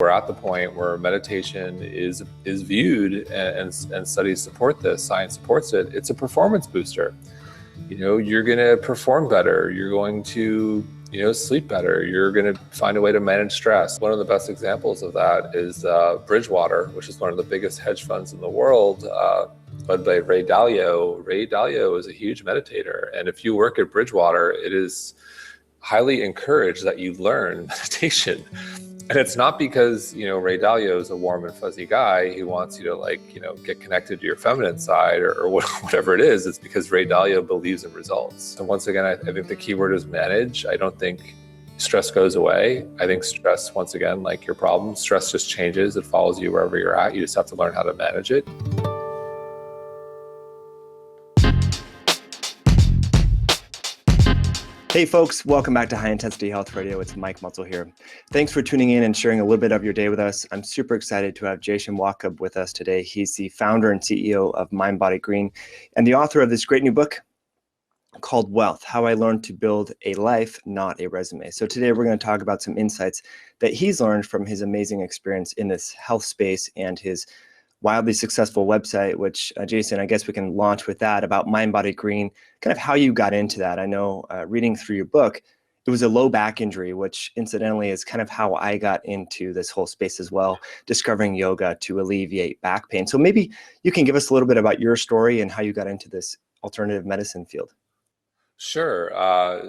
We're at the point where meditation is viewed, and studies support this, science supports it. It's a performance booster. You're going to perform better. You're going to, sleep better. You're going to find a way to manage stress. One of the best examples of that is Bridgewater, which is one of the biggest hedge funds in the world, led by Ray Dalio. Ray Dalio is a huge meditator. And if you work at Bridgewater, it is highly encouraged that you learn meditation. And it's not because, Ray Dalio is a warm and fuzzy guy who wants you to get connected to your feminine side or whatever it is. It's because Ray Dalio believes in results. And once again, I think the key word is manage. I don't think stress goes away. I think stress, once again, like your problem, stress just changes. It follows you wherever you're at. You just have to learn how to manage it. Hey folks, welcome back to High Intensity Health Radio. It's Mike Mutzel here. Thanks for tuning in and sharing a little bit of your day with us. I'm super excited to have Jason Wachob with us today. He's the founder and CEO of Mind, Body, Green and the author of this great new book called Wellth, How I Learned to Build a Life, Not a Resume. So today we're going to talk about some insights that he's learned from his amazing experience in this health space and his wildly successful website, which Jason, I guess we can launch with that, about Mind, Body, Green, kind of how you got into that. I know reading through your book, it was a low back injury, which incidentally is kind of how I got into this whole space as well, discovering yoga to alleviate back pain. So maybe you can give us a little bit about your story and how you got into this alternative medicine field. Sure.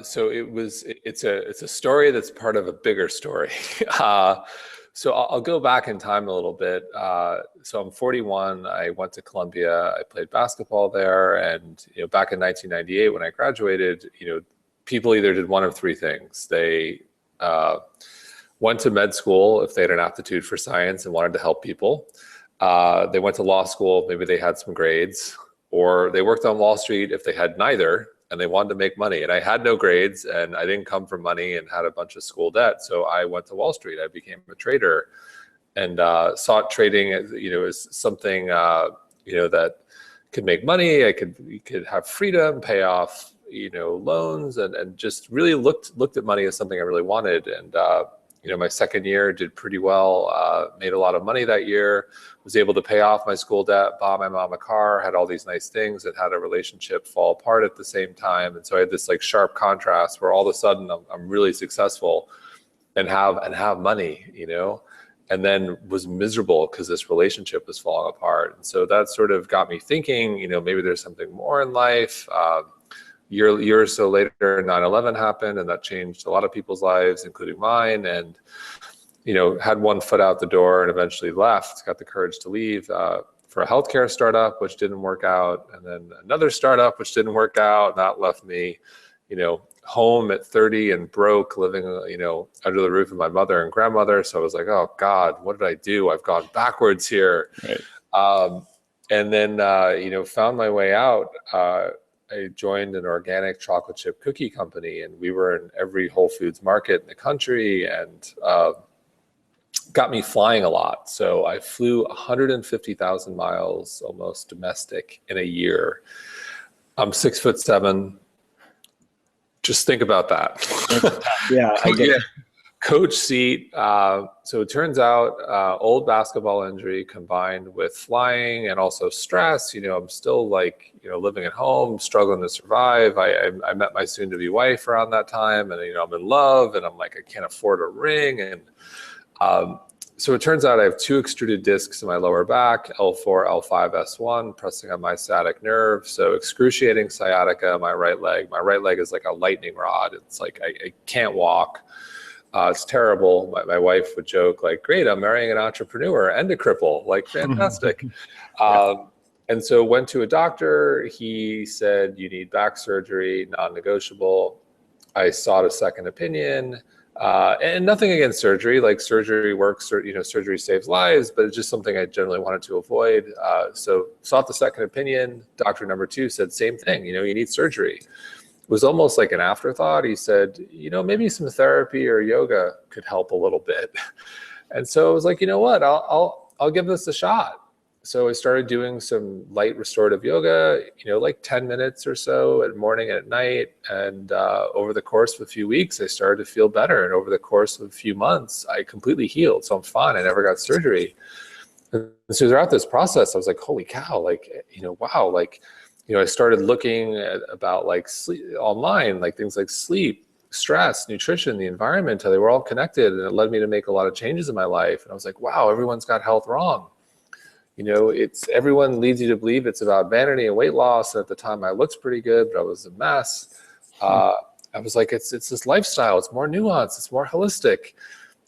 So it's a story that's part of a bigger story. So I'll go back in time a little bit. So I'm 41. I went to Columbia. I played basketball there. And back in 1998, when I graduated, people either did one of three things. They went to med school if they had an aptitude for science and wanted to help people. They went to law school. Maybe they had some grades. Or they worked on Wall Street if they had neither and they wanted to make money. And I had no grades and I didn't come from money and had a bunch of school debt. So I went to Wall Street. I became a trader and saw trading as something, that could make money. You could have freedom, pay off, loans, and just really looked at money as something I really wanted. And, my second year did pretty well, made a lot of money that year, was able to pay off my school debt, bought my mom a car, had all these nice things, and had a relationship fall apart at the same time. And so I had this sharp contrast where all of a sudden I'm really successful and have money, and then was miserable because this relationship was falling apart. And so that sort of got me thinking, maybe there's something more in life. Year or so later, 9/11 happened, and that changed a lot of people's lives, including mine. And, had one foot out the door and eventually left, got the courage to leave for a healthcare startup, which didn't work out. And then another startup, which didn't work out. That left me, home at 30 and broke, living, under the roof of my mother and grandmother. So I was like, oh God, what did I do? I've gone backwards here. Right. And then, found my way out. I joined an organic chocolate chip cookie company, and we were in every Whole Foods market in the country, and got me flying a lot. So I flew 150,000 miles, almost domestic, in a year. I'm 6'7". Just think about that. Yeah, I get it. Coach seat. So it turns out old basketball injury combined with flying and also stress. I'm still living at home, struggling to survive. I met my soon-to-be wife around that time, and I'm in love, and I'm like, I can't afford a ring. And so it turns out I have 2 extruded discs in my lower back, L4, L5, S1, pressing on my sciatic nerve. So excruciating sciatica in my right leg. My right leg is like a lightning rod. It's like I can't walk. It's terrible. My wife would joke great, I'm marrying an entrepreneur and a cripple, fantastic. And so went to a doctor. He said, you need back surgery, non-negotiable. I sought a second opinion, and nothing against surgery. Surgery works, surgery saves lives, but it's just something I generally wanted to avoid. So sought the second opinion. Doctor number 2 said, same thing, you need surgery. It was almost like an afterthought. He said, maybe some therapy or yoga could help a little bit. And so I was like, you know what, I'll give this a shot. So I started doing some light restorative yoga, like 10 minutes or so at morning and at night. And over the course of a few weeks, I started to feel better. And over the course of a few months, I completely healed. So I'm fine. I never got surgery. And so throughout this process, I was like, holy cow, wow. I started looking at about like sleep online, like things like sleep, stress, nutrition, the environment, how they were all connected. And it led me to make a lot of changes in my life. And I was like, wow, everyone's got health wrong. Everyone leads you to believe it's about vanity and weight loss. And at the time I looked pretty good, but I was a mess. I was like, it's this lifestyle. It's more nuanced. It's more holistic.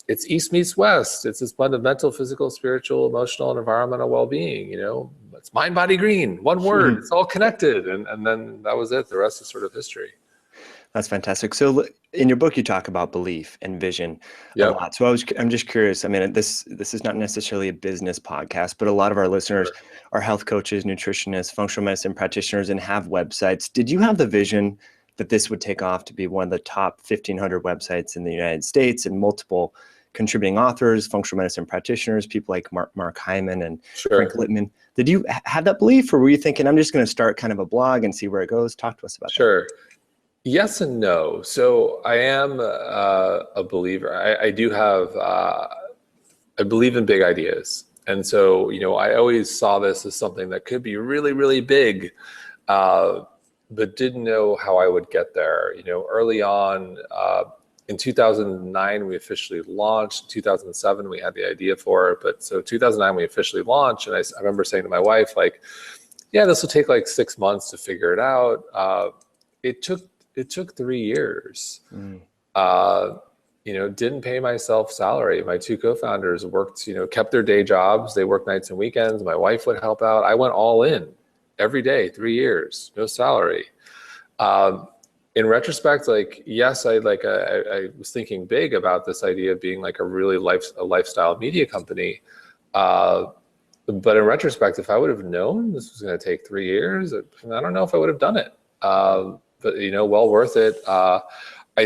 It's East meets West. It's this blend of mental, physical, spiritual, emotional, and environmental well-being. It's mind, body, green, one word. It's all connected. And then that was it. The rest is sort of history. That's fantastic. So in your book, you talk about belief and vision a lot. So I'm just curious. I mean, this is not necessarily a business podcast, but a lot of our listeners are health coaches, nutritionists, functional medicine practitioners, and have websites. Did you have the vision that this would take off to be one of the top 1,500 websites in the United States and multiple contributing authors, functional medicine practitioners, people like Mark Hyman and Frank Littman? Did you have that belief, or were you thinking, I'm just going to start kind of a blog and see where it goes? Talk to us about that. Sure. Yes and no. So I am a believer. I do have, I believe in big ideas. And so, I always saw this as something that could be really, really big, but didn't know how I would get there. Early on, in 2009, we officially launched. In 2007, we had the idea for it. But so 2009, we officially launched. And I remember saying to my wife, like, yeah, this will take like 6 months to figure it out. It took 3 years. Didn't pay myself salary. My two co-founders worked, kept their day jobs. They worked nights and weekends. My wife would help out. I went all in every day, 3 years, no salary. In retrospect, like, yes, I was thinking big about this idea of being like a really lifestyle media company. But in retrospect, if I would have known this was going to take 3 years, I don't know if I would have done it. But well worth it. I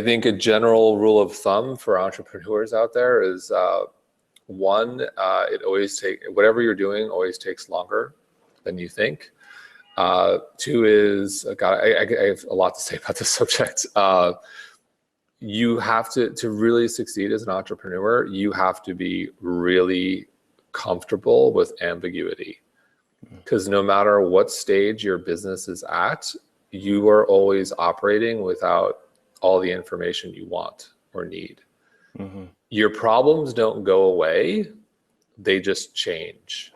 think a general rule of thumb for entrepreneurs out there is one, whatever you're doing always takes longer than you think. Two is, God, I have a lot to say about this subject. You have to really succeed as an entrepreneur, you have to be really comfortable with ambiguity, because no matter what stage your business is at, you are always operating without all the information you want or need. Your problems don't go away, they just change.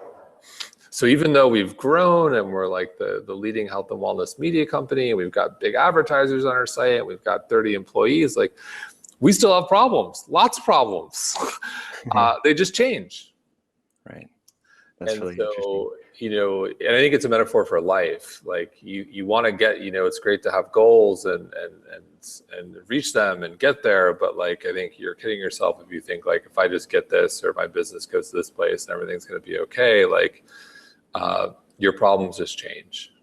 So even though we've grown and we're like the leading health and wellness media company, and we've got big advertisers on our site, and we've got 30 employees, like, we still have problems, lots of problems. They just change. Right. That's and really so, interesting. And I think it's a metaphor for life. Like, you want to get, it's great to have goals and reach them and get there. But like, I think you're kidding yourself if you think like, if I just get this, or my business goes to this place and everything's going to be okay. Like, your problems just change.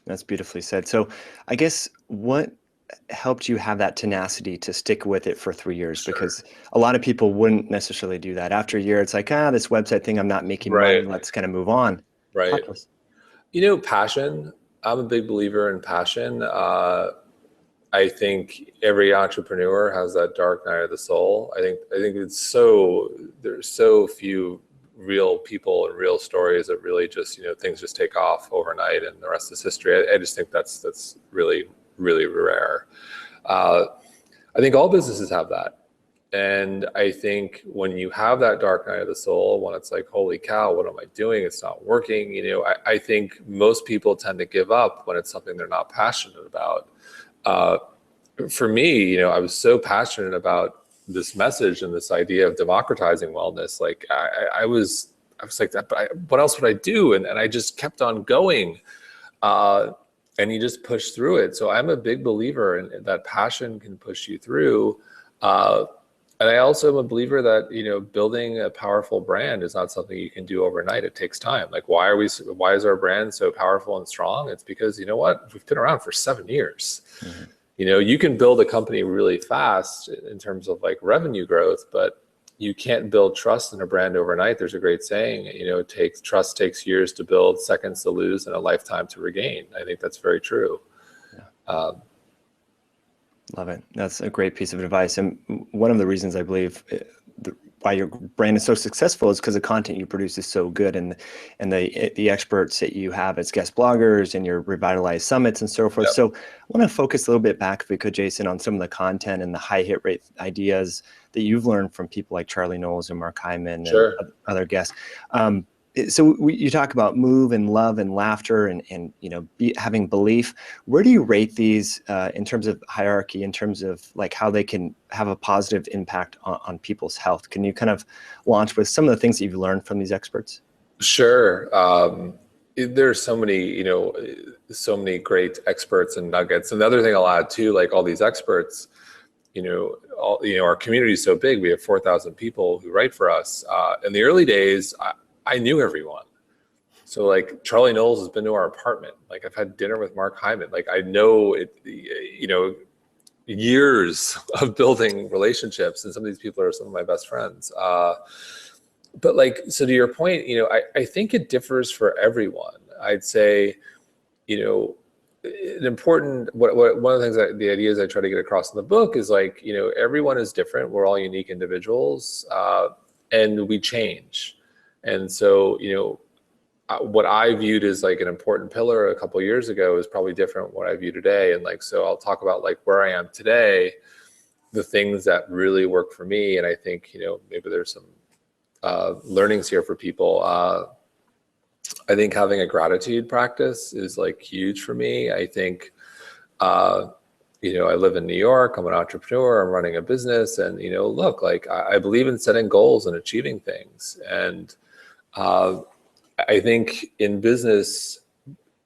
That's beautifully said. So I guess what helped you have that tenacity to stick with it for 3 years? Because a lot of people wouldn't necessarily do that. After a year, it's like, this website thing, I'm not making money. Let's kind of move on. Right. Passion. I'm a big believer in passion. I think every entrepreneur has that dark night of the soul. I think there's so few real people and real stories that really just, things just take off overnight and the rest is history. I just think that's really, really rare. I think all businesses have that. And I think when you have that dark night of the soul, when it's like, holy cow, what am I doing? It's not working. I think most people tend to give up when it's something they're not passionate about. For me, I was so passionate about this message and this idea of democratizing wellness. Like, I was like that, but what else would I do? And I just kept on going. And you just push through it. So I'm a big believer in that passion can push you through. And I also am a believer that, building a powerful brand is not something you can do overnight. It takes time. Like, why is our brand so powerful and strong? It's because, we've been around for 7 years. You can build a company really fast in terms of like revenue growth, but you can't build trust in a brand overnight. There's a great saying, trust takes years to build, seconds to lose, and a lifetime to regain. I think that's very true. Yeah. Um, Love it. That's a great piece of advice. And one of the reasons I believe why your brand is so successful is because the content you produce is so good, and the experts that you have as guest bloggers and your revitalized summits and so forth. Yep. So I want to focus a little bit back, if we could, Jason, on some of the content and the high hit rate ideas that you've learned from people like Charlie Knowles and Mark Hyman Sure. and other guests. So you talk about move and love and laughter and having belief. Where do you rate these in terms of hierarchy, in terms of like how they can have a positive impact on people's health? Can you kind of launch with some of the things that you've learned from these experts? Sure. There's so many great experts and nuggets. And the other thing I'll add too, like all these experts, our community is so big. We have 4,000 people who write for us. In the early days, I knew everyone. So like Charlie Knowles has been to our apartment. Like I've had dinner with Mark Hyman. Like I know it, years of building relationships, and some of these people are some of my best friends. But like, so to your point, I think it differs for everyone. I'd say, an important, one of the things the ideas I try to get across in the book is like, everyone is different. We're all unique individuals, and we change. And so, what I viewed as like an important pillar a couple of years ago is probably different from what I view today. And like, so I'll talk about like where I am today, the things that really work for me. And I think, maybe there's some learnings here for people. I think having a gratitude practice is like huge for me. I think, I live in New York, I'm an entrepreneur, I'm running a business, and, look, like I believe in setting goals and achieving things. And I think in business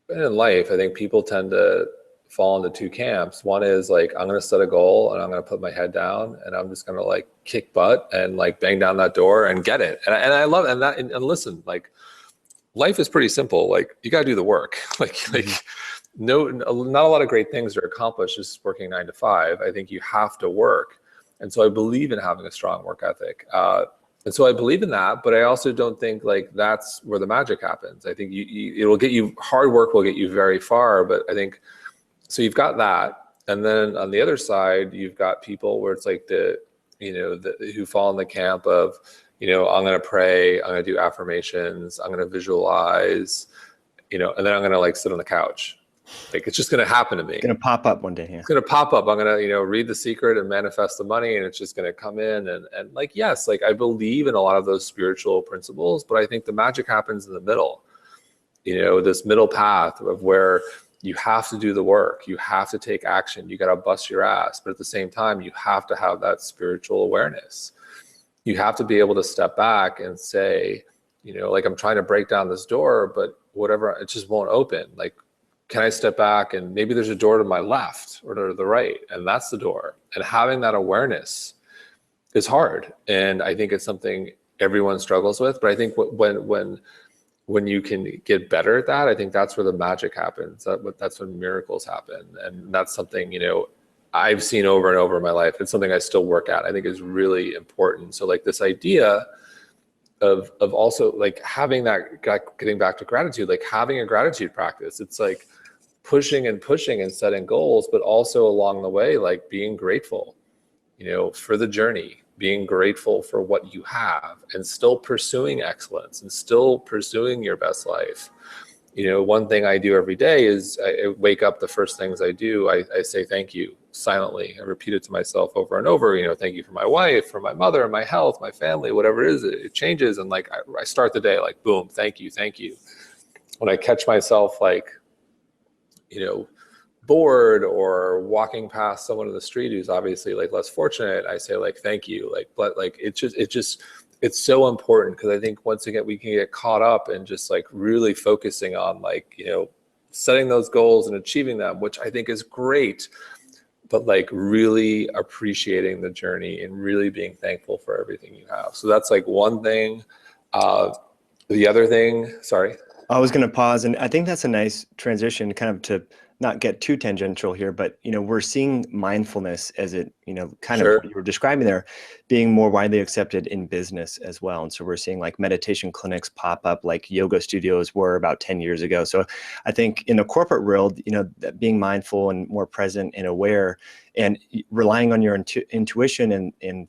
and in life, I think people tend to fall into two camps. One is like, I'm going to set a goal and I'm going to put my head down and I'm just going to like kick butt and like bang down that door and get it. And I love, and listen, like life is pretty simple. Like you got to do the work. Like no, not a lot of great things are accomplished just working 9 to 5. I think you have to work. And so I believe in having a strong work ethic. And so I believe in that, but I also don't think like that's where the magic happens. I think hard work will get you very far, but I think, so you've got that. And then on the other side, you've got people where it's like who fall in the camp of, I'm going to pray, I'm going to do affirmations, I'm going to visualize, and then I'm going to like sit on the couch. Like it's just going to happen to me. It's going to pop up one day. Yeah. It's going to pop up. I'm going to, read The Secret and manifest the money, and it's just going to come in. And like, yes, like I believe in a lot of those spiritual principles, but I think the magic happens in the middle, this middle path of where you have to do the work, you have to take action, you got to bust your ass. But at the same time, you have to have that spiritual awareness. You have to be able to step back and say, like I'm trying to break down this door, but whatever, it just won't open. Like, can I step back and maybe there's a door to my left or to the right, and that's the door. And having that awareness is hard. And I think it's something everyone struggles with. But I think when you can get better at that, I think that's where the magic happens. That's when miracles happen. And that's something, I've seen over and over in my life. It's something I still work at. I think is really important. So like this idea of also like having that, getting back to gratitude, like having a gratitude practice. It's like pushing and setting goals, but also along the way, like being grateful, for the journey, being grateful for what you have and still pursuing excellence and still pursuing your best life. One thing I do every day is I wake up, the first things I do, I say thank you silently. I repeat it to myself over and over, thank you for my wife, for my mother, my health, my family, whatever it is, it changes. And like, I start the day like, boom, thank you. When I catch myself like, bored or walking past someone in the street who's obviously like less fortunate, I say like, thank you. Like, but like, it's so important. Cause I think once again, we can get caught up in just like really focusing on like, setting those goals and achieving them, which I think is great, but like really appreciating the journey and really being thankful for everything you have. So that's like one thing. The other thing, sorry. I was going to pause, and I think that's a nice transition kind of to not get too tangential here, but we're seeing mindfulness as it, kind of what Sure. you were describing there, being more widely accepted in business as well. And so we're seeing like meditation clinics pop up like yoga studios were about 10 years ago. So I think in the corporate world, that being mindful and more present and aware and relying on your intuition and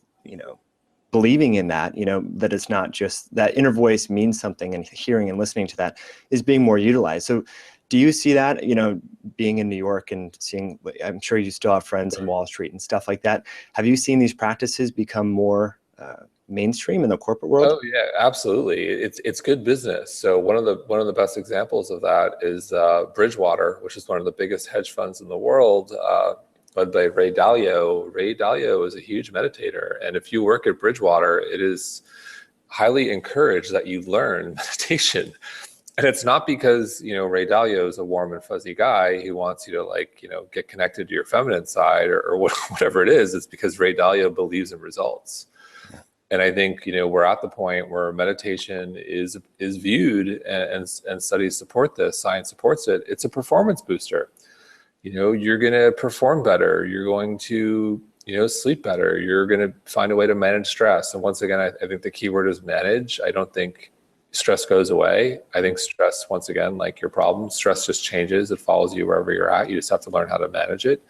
believing in that, that it's not just that inner voice means something, and hearing and listening to that is being more utilized. So do you see that, being in New York and seeing, I'm sure you still have friends in Wall Street and stuff like that. Have you seen these practices become more mainstream in the corporate world? Oh yeah, absolutely. It's good business. So one of the best examples of that is Bridgewater, which is one of the biggest hedge funds in the world, led by Ray Dalio. Ray Dalio is a huge meditator, and if you work at Bridgewater, it is highly encouraged that you learn meditation. And it's not because, Ray Dalio is a warm and fuzzy guy who wants you to get connected to your feminine side or whatever it is. It's because Ray Dalio believes in results. And I think, we're at the point where meditation is viewed, and studies support this, science supports it. It's a performance booster. You're going to perform better. You're going to, sleep better. You're going to find a way to manage stress. And once again, I think the key word is manage. I don't think stress goes away. I think stress, once again, like your problem, stress just changes. It follows you wherever you're at. You just have to learn how to manage it.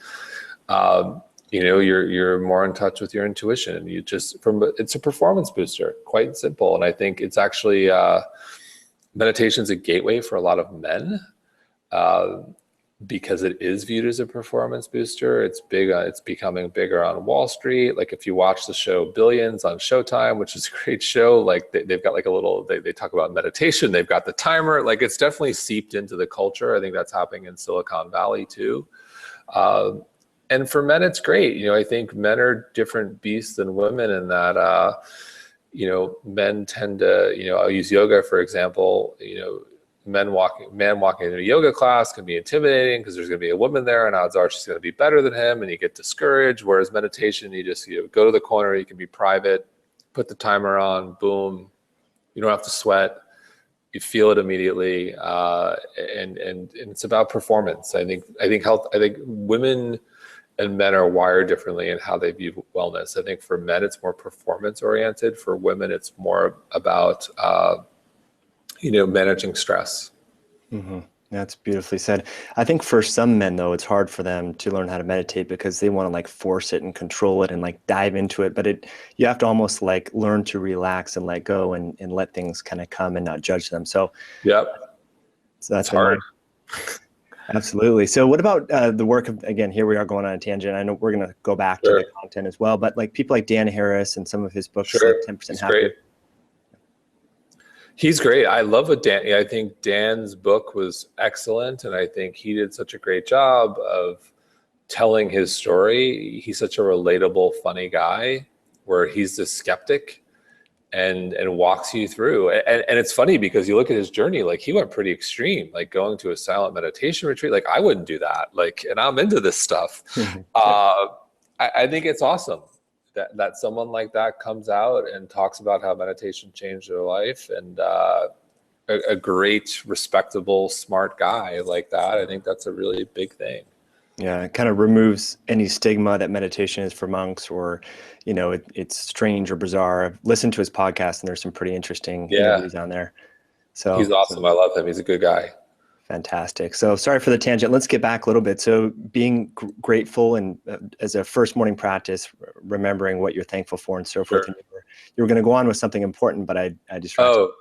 You're more in touch with your intuition. It's a performance booster, quite simple. And I think it's actually, meditation's a gateway for a lot of men, because it is viewed as a performance booster. It's becoming bigger on Wall Street. Like if you watch the show Billions on Showtime, which is a great show, like they've got like they talk about meditation. They've got the timer. Like it's definitely seeped into the culture. I think that's happening in Silicon Valley too. And for men, it's great. I think men are different beasts than women in that, men tend to, I'll use yoga, for example, man walking into a yoga class can be intimidating because there's going to be a woman there and odds are she's going to be better than him, and you get discouraged. Whereas meditation, you just go to the corner, you can be private, put the timer on, boom, you don't have to sweat, you feel it immediately, and it's about performance. I think women and men are wired differently in how they view wellness. I think for men it's more performance oriented. For women it's more about managing stress. Mm-hmm. That's beautifully said. I think for some men, though, it's hard for them to learn how to meditate because they want to like force it and control it and like dive into it. But you have to almost like learn to relax and let go and let things kind of come and not judge them. So, yep. So that's hard. Absolutely. So what about the work of, again, here we are going on a tangent. I know we're going to go back to the content as well, but like people like Dan Harris and some of his books, like 10% Happier. Great. He's great. I love what I think Dan's book was excellent. And I think he did such a great job of telling his story. He's such a relatable, funny guy where he's the skeptic and walks you through. And it's funny because you look at his journey, like he went pretty extreme, like going to a silent meditation retreat. Like I wouldn't do that. Like, and I'm into this stuff. I think it's awesome that someone like that comes out and talks about how meditation changed their life, and a great, respectable, smart guy like that. I think that's a really big thing. Yeah, it kind of removes any stigma that meditation is for monks or, it's strange or bizarre. I've listened to his podcast and there's some pretty interesting interviews on there. So he's awesome. I love him. He's a good guy. Fantastic. So sorry for the tangent. Let's get back a little bit. So being grateful and as a first morning practice, remembering what you're thankful for and so forth. And you were going to go on with something important, but I distracted. Oh,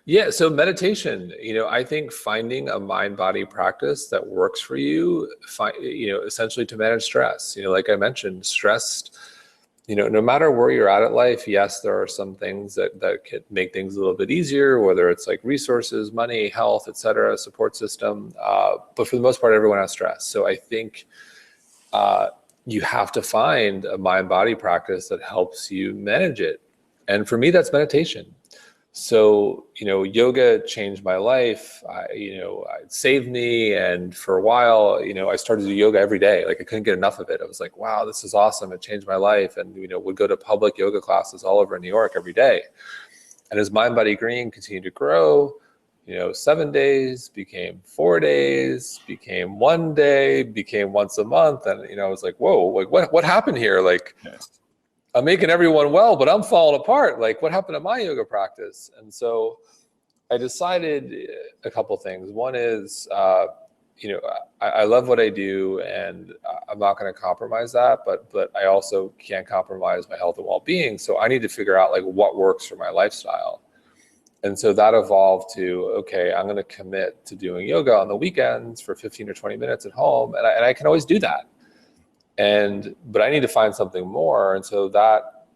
yeah. So meditation, I think finding a mind-body practice that works for you, essentially to manage stress. Like I mentioned, stress, no matter where you're at life, yes, there are some things that can make things a little bit easier, whether it's like resources, money, health, et cetera, support system. But for the most part, everyone has stress. So I think you have to find a mind-body practice that helps you manage it. And for me, that's meditation. So, yoga changed my life. It saved me. And for a while, I started to do yoga every day. Like I couldn't get enough of it. I was like, wow, this is awesome. It changed my life. And, would go to public yoga classes all over New York every day. And as Mind Body Green continued to grow, 7 days, became 4 days, became 1 day, became once a month. And, I was like, whoa, like what happened here? Like, I'm making everyone well, but I'm falling apart. Like, what happened to my yoga practice? And so I decided a couple things. One is, I love what I do, and I'm not going to compromise that, but I also can't compromise my health and well-being. So I need to figure out like what works for my lifestyle. And so that evolved to, okay, I'm going to commit to doing yoga on the weekends for 15 or 20 minutes at home. And I can always do that. But I need to find something more. And so that,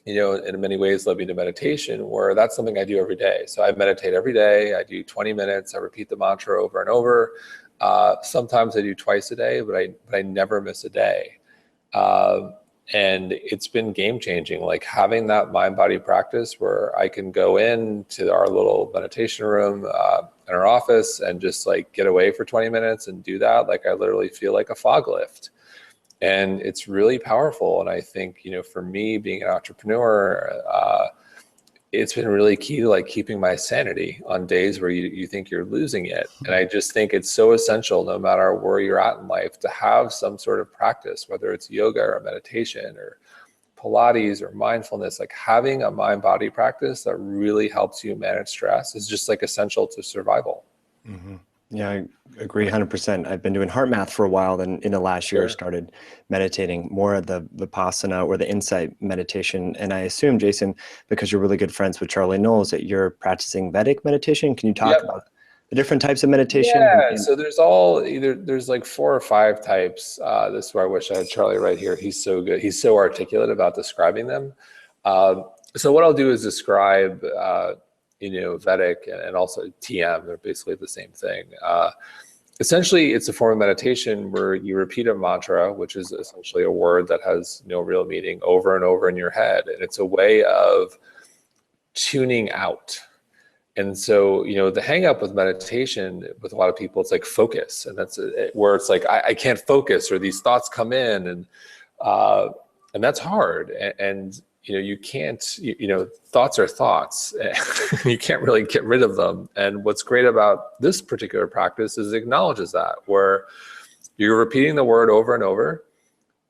in many ways led me to meditation, where that's something I do every day. So I meditate every day. I do 20 minutes. I repeat the mantra over and over. Sometimes I do twice a day, but I never miss a day. And it's been game changing, like having that mind body practice where I can go into our little meditation room in our office and just like get away for 20 minutes and do that. Like I literally feel like a fog lift. And it's really powerful. And I think, for me being an entrepreneur, it's been really key to like keeping my sanity on days where you think you're losing it. And I just think it's so essential, no matter where you're at in life, to have some sort of practice, whether it's yoga or meditation or Pilates or mindfulness. Like having a mind body practice that really helps you manage stress is just like essential to survival. Mm-hmm. Yeah, I agree 100%. I've been doing heart math for a while, then in the last year started meditating more of the Vipassana or the insight meditation. And I assume, Jason, because you're really good friends with Charlie Knowles, that you're practicing Vedic meditation. Can you talk about the different types of meditation? Yeah, so there's like 4 or 5 types. This is where I wish I had Charlie right here. He's so good. He's so articulate about describing them. So what I'll do is describe Vedic and also TM. They're basically the same thing. Essentially, it's a form of meditation where you repeat a mantra, which is essentially a word that has no real meaning, over and over in your head. And it's a way of tuning out. And so, the hang up with meditation with a lot of people, it's like focus. And that's where it's like, I can't focus, or these thoughts come in, and that's hard. And you can't, thoughts are thoughts. You can't really get rid of them. And what's great about this particular practice is it acknowledges that, where you're repeating the word over and over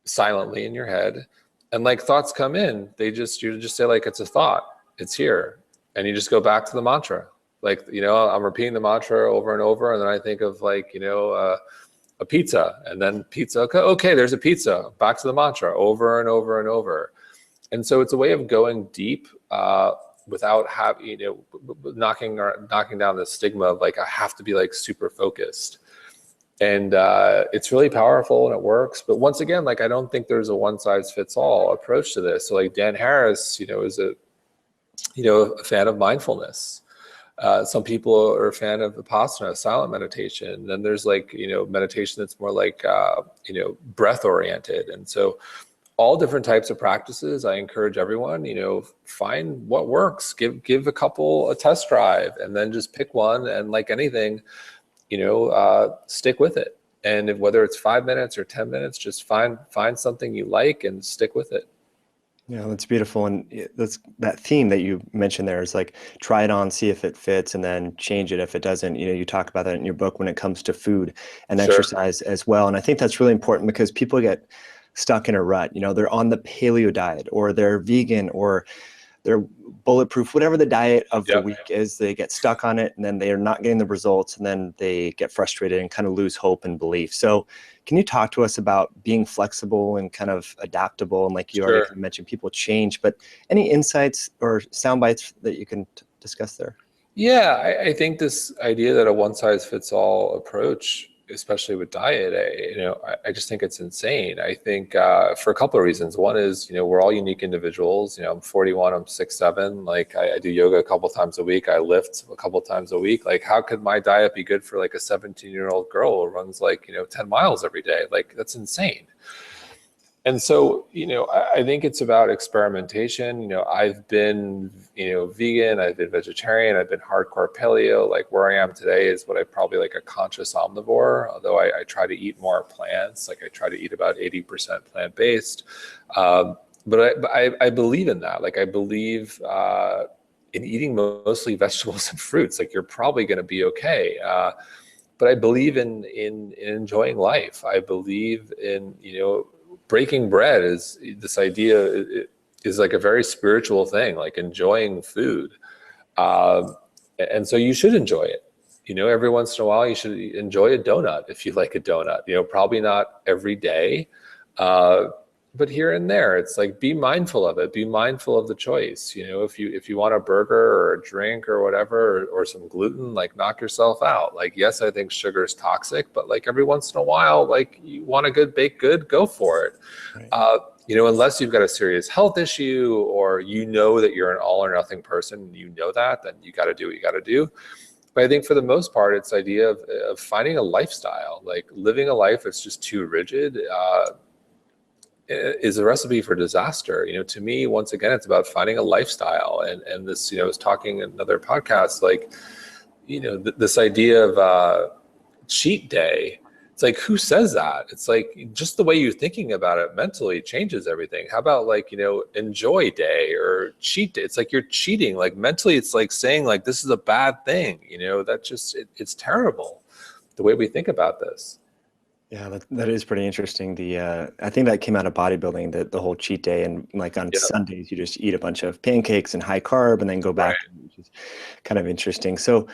silently in your head. And like thoughts come in, you just say like, it's a thought, it's here. And you just go back to the mantra. Like, I'm repeating the mantra over and over. And then I think of like, a pizza, and then pizza. Okay, there's a pizza. Back to the mantra over and over and over. And so it's a way of going deep without having, knocking down the stigma of like, I have to be like super focused. And it's really powerful and it works. But once again, like, I don't think there's a one size fits all approach to this. So like Dan Harris, is a fan of mindfulness. Some people are a fan of Vipassana, silent meditation. Then there's like, meditation that's more like, breath oriented. And so all different types of practices, I encourage everyone, find what works, give a couple a test drive, and then just pick one. And like anything, stick with it. And whether it's 5 minutes or 10 minutes, just find something you like and stick with it. Yeah, that's beautiful. And that's that theme that you mentioned there is like, try it on, see if it fits, and then change it if it doesn't. You talk about that in your book when it comes to food and exercise as well. And I think that's really important because people get stuck in a rut. They're on the paleo diet, or they're vegan, or they're bulletproof, whatever the diet of the week is. They get stuck on it, and then they're not getting the results, and then they get frustrated and kind of lose hope and belief. So can you talk to us about being flexible and kind of adaptable? And like you already mentioned, people change, but any insights or sound bites that you can discuss there? Yeah, I think this idea that a one size fits all approach, especially with diet, I just think it's insane. I think for a couple of reasons. One is, we're all unique individuals. I'm 41, I'm 6'7". Like I do yoga a couple times a week. I lift a couple times a week. Like how could my diet be good for like a 17-year-old girl who runs like, 10 miles every day? Like that's insane. And so, I think it's about experimentation. I've been, vegan, I've been vegetarian, I've been hardcore paleo. Like where I am today is what I probably like a conscious omnivore, although I try to eat more plants. Like I try to eat about 80% plant-based. But I believe in that. Like I believe, and eating mostly vegetables and fruits, like you're probably going to be okay. But I believe in enjoying life. I believe in, breaking bread is this idea is like a very spiritual thing, like enjoying food. And so you should enjoy it. Every once in a while, you should enjoy a donut if you like a donut. Probably not every day, but here and there. It's like, be mindful of it. Be mindful of the choice. If you want a burger or a drink or whatever, or some gluten, like knock yourself out. Like, yes, I think sugar is toxic, but like every once in a while, like you want a good baked good, go for it. Right. Unless you've got a serious health issue, or that you're an all or nothing person, that, then you got to do what you got to do. But I think for the most part, it's the idea of finding a lifestyle. Like living a life that's just too rigid is a recipe for disaster. To me, once again, it's about finding a lifestyle. And this, I was talking in another podcast, like, this idea of cheat day. It's like, who says that? It's like, just the way you're thinking about it mentally changes everything. How about like, enjoy day or cheat day? It's like you're cheating. Like mentally, it's like saying like, this is a bad thing. That just, it's terrible the way we think about this. Yeah, that is pretty interesting. I think that came out of bodybuilding, the whole cheat day, and like on Sundays you just eat a bunch of pancakes and high carb and then go back, which is kind of interesting. So,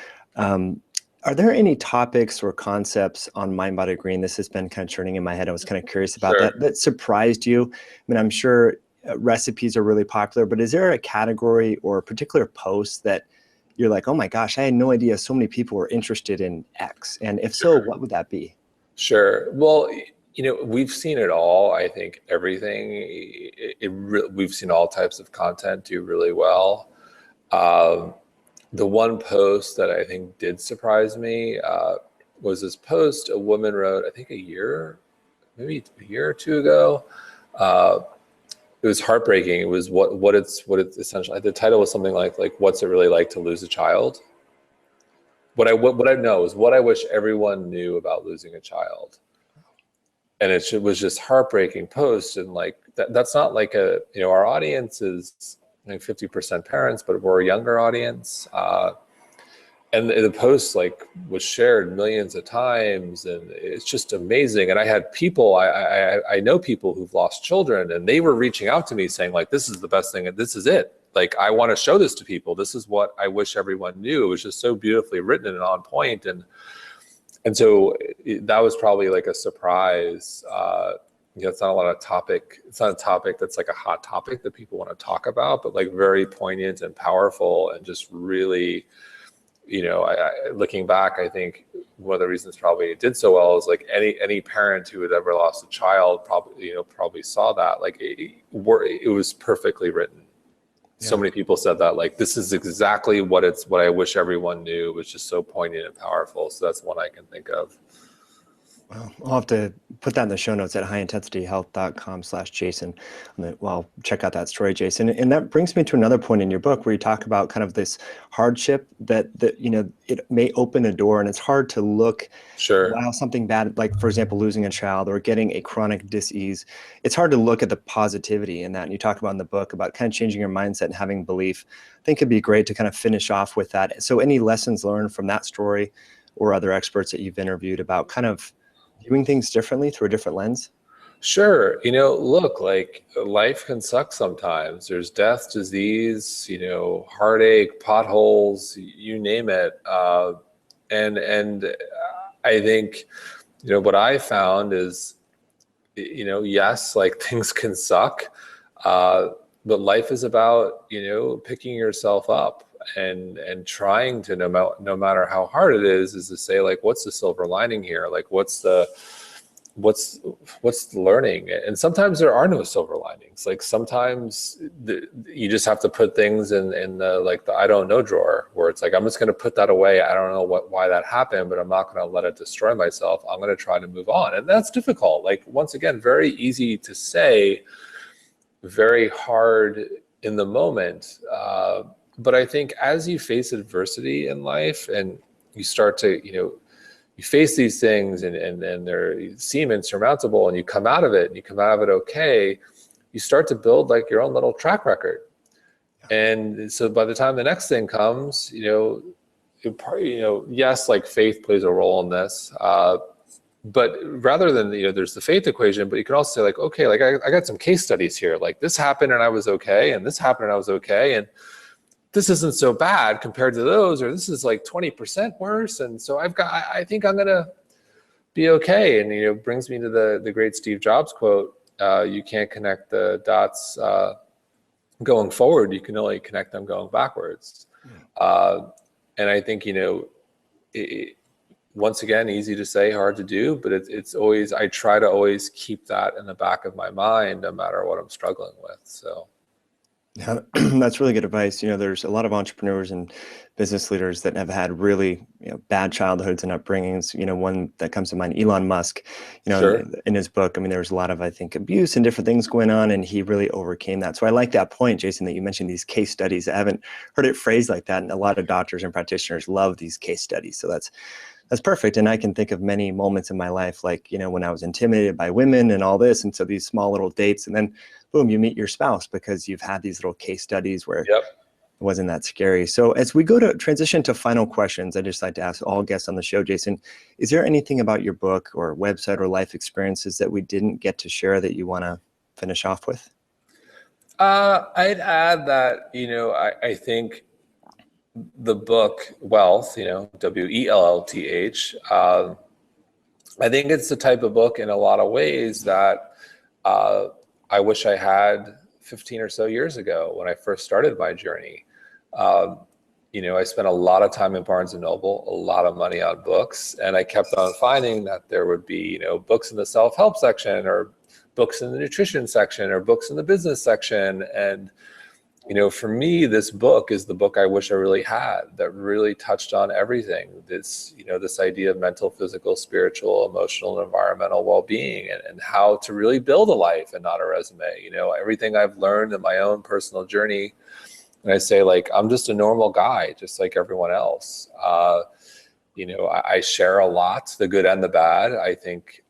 are there any topics or concepts on Mind Body Green? This has been kind of churning in my head. I was kind of curious about that surprised you. I mean, I'm sure recipes are really popular, but is there a category or a particular post that you're like, oh my gosh, I had no idea so many people were interested in X? And if so, what would that be? Sure. Well, we've seen it all. I think everything, we've seen all types of content do really well. The one post that I think did surprise me was this post a woman wrote, I think maybe a year or two ago. It was heartbreaking. It was what it's essentially. The title was something like what's it really like to lose a child? What I know is what I wish everyone knew about losing a child. And it was just heartbreaking post. And like that's not like our audience is like 50% parents, but we're a younger audience. And the post like was shared millions of times, and it's just amazing. And I had people, I know people who've lost children, and they were reaching out to me saying like, this is the best thing, and this is it. Like, I want to show this to people. This is what I wish everyone knew. It was just so beautifully written and on point. And so that was probably like a surprise. It's not it's not a topic that's like a hot topic that people want to talk about, but like very poignant and powerful, and just really, looking back, I think one of the reasons probably it did so well is like any parent who had ever lost a child probably saw that. Like it was perfectly written. So many people said that, like, this is exactly what I wish everyone knew. It was just so poignant and powerful. So that's one I can think of. Well, I'll have to put that in the show notes at highintensityhealth.com/Jason. Well, check out that story, Jason. And that brings me to another point in your book where you talk about kind of this hardship that it may open a door, and it's hard to look. Sure. Wow, something bad, like for example, losing a child or getting a chronic disease. It's hard to look at the positivity in that. And you talk about in the book about kind of changing your mindset and having belief. I think it'd be great to kind of finish off with that. So any lessons learned from that story or other experts that you've interviewed about kind of viewing things differently through a different lens? Sure. Look, like life can suck sometimes. There's death, disease, heartache, potholes, you name it. And I think, what I found is, yes, like things can suck, but life is about, picking yourself up and trying to, no matter how hard it is to say like, what's the silver lining here? Like, what's the learning? And sometimes there are no silver linings. Like sometimes you just have to put things in the I don't know drawer, where it's like, I'm just going to put that away. I don't know why that happened, but I'm not going to let it destroy myself. I'm going to try to move on. And that's difficult. Like, once again, very easy to say, very hard in the moment. But I think as you face adversity in life and you start to, you face these things and they seem insurmountable, and you come out of it okay, you start to build like your own little track record. And so by the time the next thing comes, it probably, yes, like faith plays a role in this. But rather than, there's the faith equation, but you can also say like, okay, like I got some case studies here. Like this happened and I was okay. And this happened and I was okay. And this isn't so bad compared to those, or this is like 20% worse. And so I think I'm going to be okay. And, brings me to the great Steve Jobs quote, you can't connect the dots going forward. You can only connect them going backwards. And I think, once again, easy to say, hard to do, but it's always, I try to always keep that in the back of my mind, no matter what I'm struggling with. So. Yeah, that's really good advice. There's a lot of entrepreneurs and business leaders that have had really, bad childhoods and upbringings. One that comes to mind, Elon Musk, Sure. in his book, I mean, there was a lot of, I think, abuse and different things going on, and he really overcame that. So I like that point, Jason, that you mentioned these case studies. I haven't heard it phrased like that. And a lot of doctors and practitioners love these case studies. So that's perfect. And I can think of many moments in my life, like, when I was intimidated by women and all this. And so these small little dates, and then boom, you meet your spouse because you've had these little case studies where Yep. it wasn't that scary. So as we go to transition to final questions, I just like to ask all guests on the show, Jason, is there anything about your book or website or life experiences that we didn't get to share that you want to finish off with? I'd add that, I think the book Wellth, Wellth, I think it's the type of book in a lot of ways that I wish I had 15 or so years ago when I first started my journey. I spent a lot of time in Barnes and Noble, a lot of money on books, and I kept on finding that there would be, books in the self-help section, or books in the nutrition section, or books in the business section. And for me, this book is the book I wish I really had, that really touched on everything. This, this idea of mental, physical, spiritual, emotional, and environmental well-being, and how to really build a life and not a resume. Everything I've learned in my own personal journey. And I say, like, I'm just a normal guy, just like everyone else. I share a lot, the good and the bad. I think,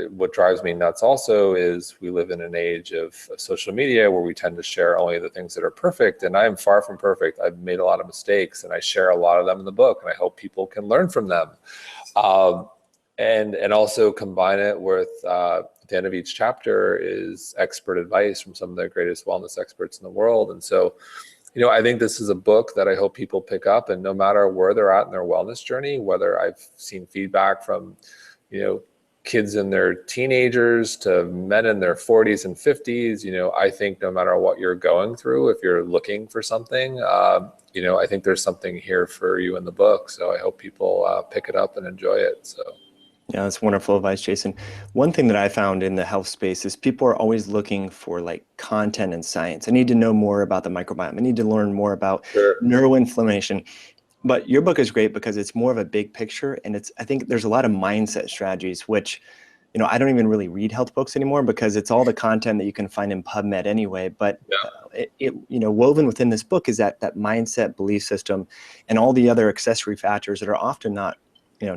what drives me nuts also is we live in an age of social media where we tend to share only the things that are perfect. And I am far from perfect. I've made a lot of mistakes, and I share a lot of them in the book, and I hope people can learn from them. And also combine it with, at the end of each chapter is expert advice from some of the greatest wellness experts in the world. And so, I think this is a book that I hope people pick up, and no matter where they're at in their wellness journey, whether I've seen feedback from, kids in their teenagers to men in their 40s and 50s, I think no matter what you're going through, if you're looking for something, I think there's something here for you in the book. So I hope people pick it up and enjoy it. So. Yeah, that's wonderful advice, Jason. One thing that I found in the health space is people are always looking for like content and science. I need to know more about the microbiome. I need to learn more about Sure. neuroinflammation. But your book is great because it's more of a big picture, and I think there's a lot of mindset strategies, which, I don't even really read health books anymore because it's all the content that you can find in PubMed anyway. But woven within this book is that mindset, belief system, and all the other accessory factors that are often not,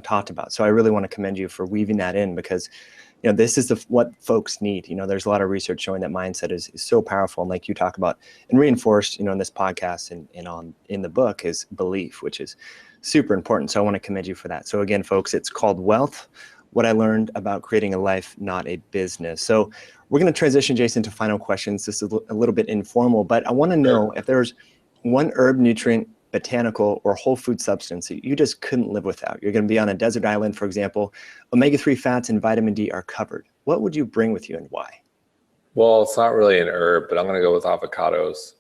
talked about. So I really want to commend you for weaving that in, because this is what folks need. There's a lot of research showing that mindset is so powerful. And like you talk about and reinforced, in this podcast and in the book, is belief, which is super important. So I want to commend you for that. So again, folks, it's called Wellth: What I Learned About Creating a Life, Not a Business. So we're going to transition, Jason, to final questions. This is a little bit informal, but I want to know if there's one herb, nutrient, botanical, or whole food substance that you just couldn't live without. You're going to be on a desert island, for example. Omega-3 fats and vitamin D are covered. What would you bring with you and why? Well, it's not really an herb, but I'm going to go with avocados.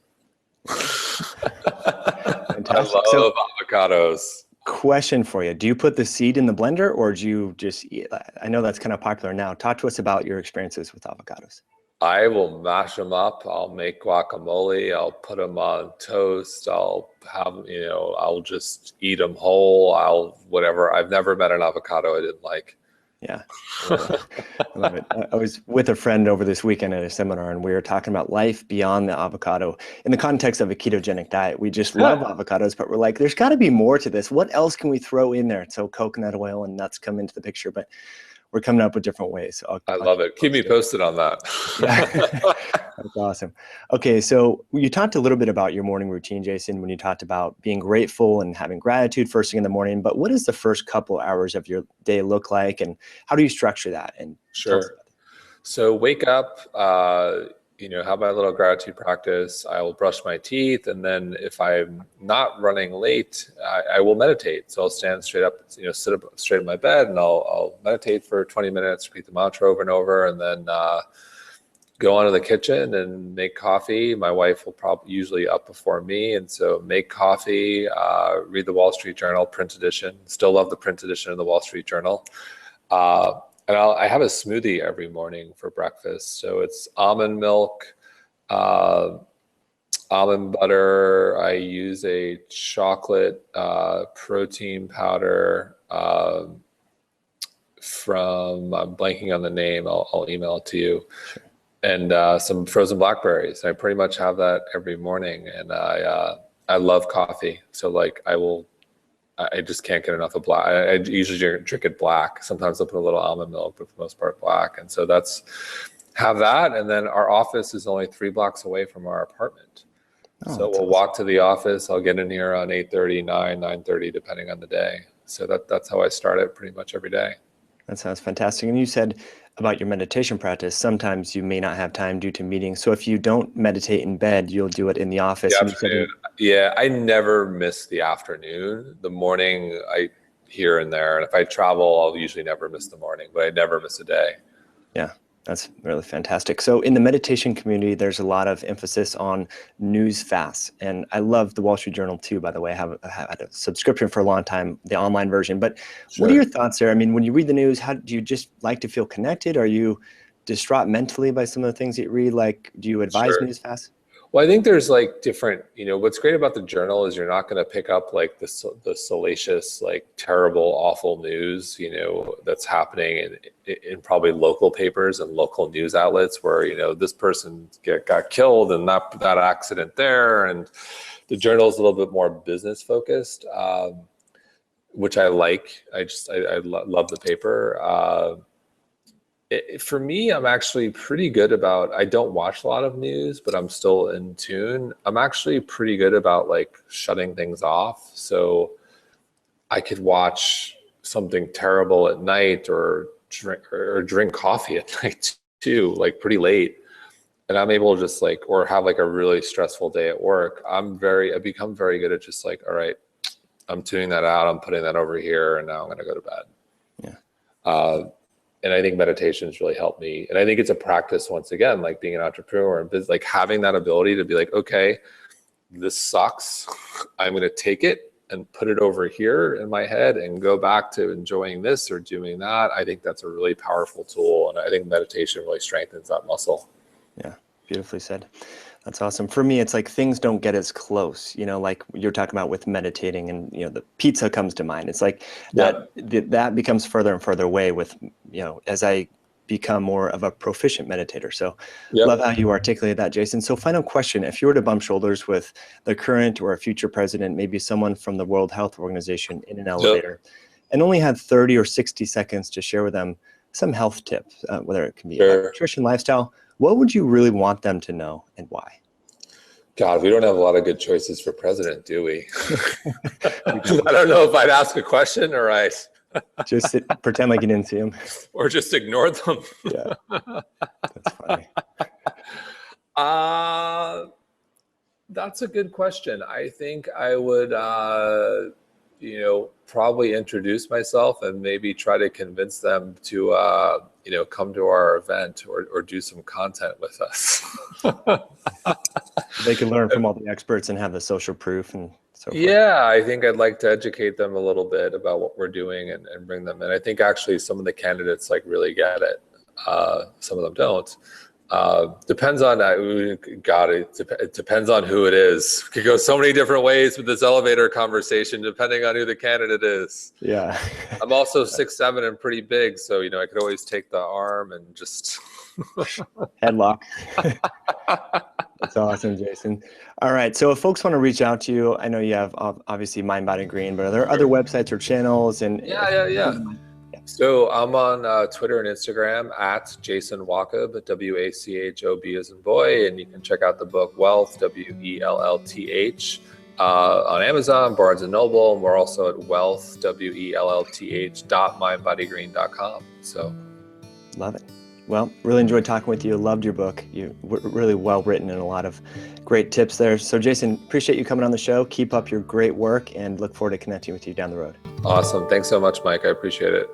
Fantastic. I love avocados. Question for you. Do you put the seed in the blender, or do you just eat? I know that's kind of popular now. Talk to us about your experiences with avocados. I will mash them up. I'll make guacamole. I'll put them on toast. I'll have, I'll just eat them whole. Whatever. I've never met an avocado I didn't like. Yeah, I love it. I was with a friend over this weekend at a seminar, and we were talking about life beyond the avocado in the context of a ketogenic diet. We just love avocados, but we're like, there's got to be more to this. What else can we throw in there? So coconut oil and nuts come into the picture, but we're coming up with different ways. So I I'll love it. Keep me posted on that. Yeah. That's awesome. Okay, so you talked a little bit about your morning routine, Jason, when you talked about being grateful and having gratitude first thing in the morning. But what does the first couple hours of your day look like, and how do you structure that? And tell us Sure. about that. So wake up, have my little gratitude practice. I will brush my teeth, and then if I'm not running late, I will meditate. So I'll stand straight up, sit up straight in my bed, and I'll meditate for 20 minutes, repeat the mantra over and over, and then go onto the kitchen and make coffee. My wife will probably usually up before me, and so make coffee, read the Wall Street Journal print edition. Still love the print edition of the Wall Street Journal. And I have a smoothie every morning for breakfast. So it's almond milk, almond butter. I use a chocolate protein powder I'm blanking on the name. I'll email it to you. Sure. And some frozen blackberries. I pretty much have that every morning. And I love coffee. So like I just can't get enough of black. I usually drink it black. Sometimes I'll put a little almond milk, but for the most part, black. And so have that. And then our office is only 3 blocks away from our apartment. So we'll awesome. walk to the office. I'll get in here on 8:30, 9:30, depending on the day. So that's how I start it pretty much every day. That sounds fantastic. And you said about your meditation practice, sometimes you may not have time due to meetings. So if you don't meditate in bed, you'll do it in the office. The And you said Yeah, I never miss the afternoon. The morning, here and there. And if I travel, I'll usually never miss the morning, but I never miss a day. Yeah, that's really fantastic. So in the meditation community, there's a lot of emphasis on news fasts. And I love the Wall Street Journal too, by the way. I had a subscription for a long time, the online version. But What are your thoughts there? I mean, when you read the news, how do you just like to feel connected? Are you distraught mentally by some of the things that you read? Like, do you advise news fasts? Well, I think there's like different, what's great about the journal is you're not going to pick up like the salacious, like terrible, awful news, that's happening in probably local papers and local news outlets where, this person got killed and that accident there. And the journal is a little bit more business focused, which I like. I love the paper. For me, I'm actually pretty good about, I don't watch a lot of news, but I'm still in tune. I'm actually pretty good about like shutting things off. So I could watch something terrible at night or drink coffee at night too, like pretty late. And I'm able to just or have like a really stressful day at work. I become very good at just like, all right, I'm tuning that out. I'm putting that over here and now I'm going to go to bed. Yeah. And I think meditation has really helped me. And I think it's a practice, once again, like being an entrepreneur and like having that ability to be like, okay, this sucks. I'm going to take it and put it over here in my head and go back to enjoying this or doing that. I think that's a really powerful tool. And I think meditation really strengthens that muscle. Yeah, beautifully said. That's awesome. For me, it's like things don't get as close, like you're talking about with meditating and, the pizza comes to mind. It's like that becomes further and further away with, as I become more of a proficient meditator. So love how you articulate that, Jason. So final question, if you were to bump shoulders with the current or a future president, maybe someone from the World Health Organization in an elevator, and only had 30 or 60 seconds to share with them some health tips, whether it can be nutrition, lifestyle, what would you really want them to know and why? God, we don't have a lot of good choices for president, do we? I don't know if I'd ask a question or just pretend like you didn't see him. Or just ignore them. Yeah, that's funny. That's a good question. I think I would, probably introduce myself and maybe try to convince them to, come to our event or do some content with us. They can learn from all the experts and have the social proof and so forth. Yeah, I think I'd like to educate them a little bit about what we're doing and bring them in. I think actually some of the candidates really get it. Some of them don't. Depends on it depends on who it is. It could go so many different ways with this elevator conversation, depending on who the candidate is. Yeah. I'm also 6'7" and pretty big, so I could always take the arm and just headlock. That's awesome, Jason. All right. So if folks want to reach out to you, I know you have obviously Mind, Body, Green, but are there other websites or channels? And Yeah. So I'm on Twitter and Instagram at Jason Wachob, Wachob as in boy, and you can check out the book Wellth, Wellth, on Amazon, Barnes and Noble, and we're also at Wellth, Wellth.mindbodygreen.com. So, Love it. Well, really enjoyed talking with you. Loved your book. You were really well written and a lot of great tips there. So Jason, appreciate you coming on the show. Keep up your great work and look forward to connecting with you down the road. Awesome. Thanks so much, Mike. I appreciate it.